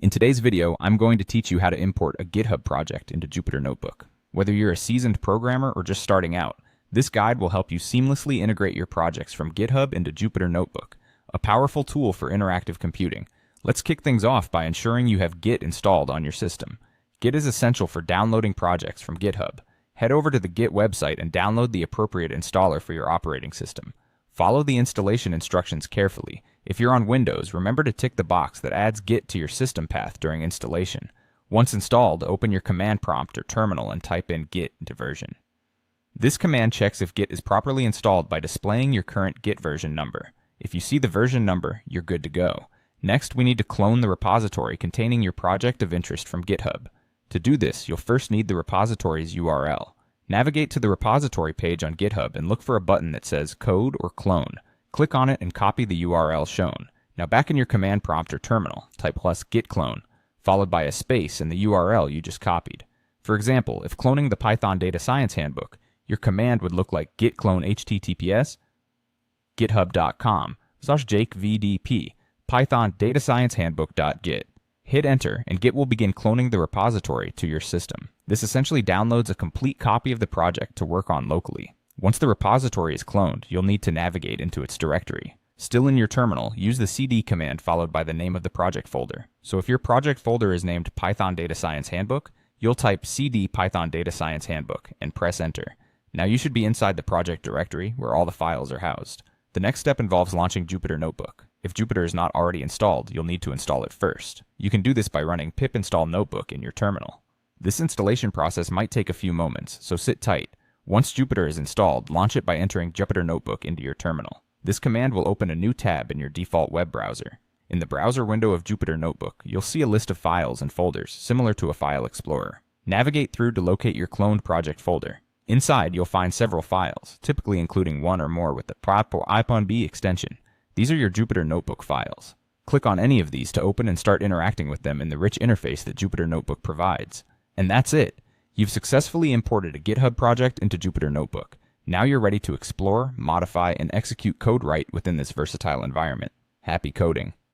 In today's video, I'm going to teach you how to import a GitHub project into Jupyter Notebook. Whether you're a seasoned programmer or just starting out, this guide will help you seamlessly integrate your projects from GitHub into Jupyter Notebook, a powerful tool for interactive computing. Let's kick things off by ensuring you have Git installed on your system. Git is essential for downloading projects from GitHub. Head over to the Git website and download the appropriate installer for your operating system. Follow the installation instructions carefully. If you're on Windows, remember to tick the box that adds Git to your system path during installation. Once installed, open your command prompt or terminal and type in git into version. This command checks if Git is properly installed by displaying your current Git version number. If you see the version number, you're good to go. Next, we need to clone the repository containing your project of interest from GitHub. To do this, you'll first need the repository's URL. Navigate to the repository page on GitHub and look for a button that says Code or Clone. Click on it and copy the URL shown. Now back in your command prompt or terminal, type +git clone, followed by a space and the URL you just copied. For example, if cloning the Python Data Science Handbook, your command would look like git clone https github.com/jakevdp python data science handbook.git. Hit enter and Git will begin cloning the repository to your system. This essentially downloads a complete copy of the project to work on locally. Once the repository is cloned, you'll need to navigate into its directory. Still in your terminal, use the cd command followed by the name of the project folder. So if your project folder is named Python Data Science Handbook, you'll type cd Python Data Science Handbook and press enter. Now you should be inside the project directory where all the files are housed. The next step involves launching Jupyter Notebook. If Jupyter is not already installed, you'll need to install it first. You can do this by running pip install notebook in your terminal. This installation process might take a few moments, so sit tight. Once Jupyter is installed, launch it by entering Jupyter Notebook into your terminal. This command will open a new tab in your default web browser. In the browser window of Jupyter Notebook, you'll see a list of files and folders, similar to a file explorer. Navigate through to locate your cloned project folder. Inside, you'll find several files, typically including one or more with the prop or ipon-b extension. These are your Jupyter Notebook files. Click on any of these to open and start interacting with them in the rich interface that Jupyter Notebook provides. And that's it! You've successfully imported a GitHub project into Jupyter Notebook. Now you're ready to explore, modify, and execute code right within this versatile environment. Happy coding!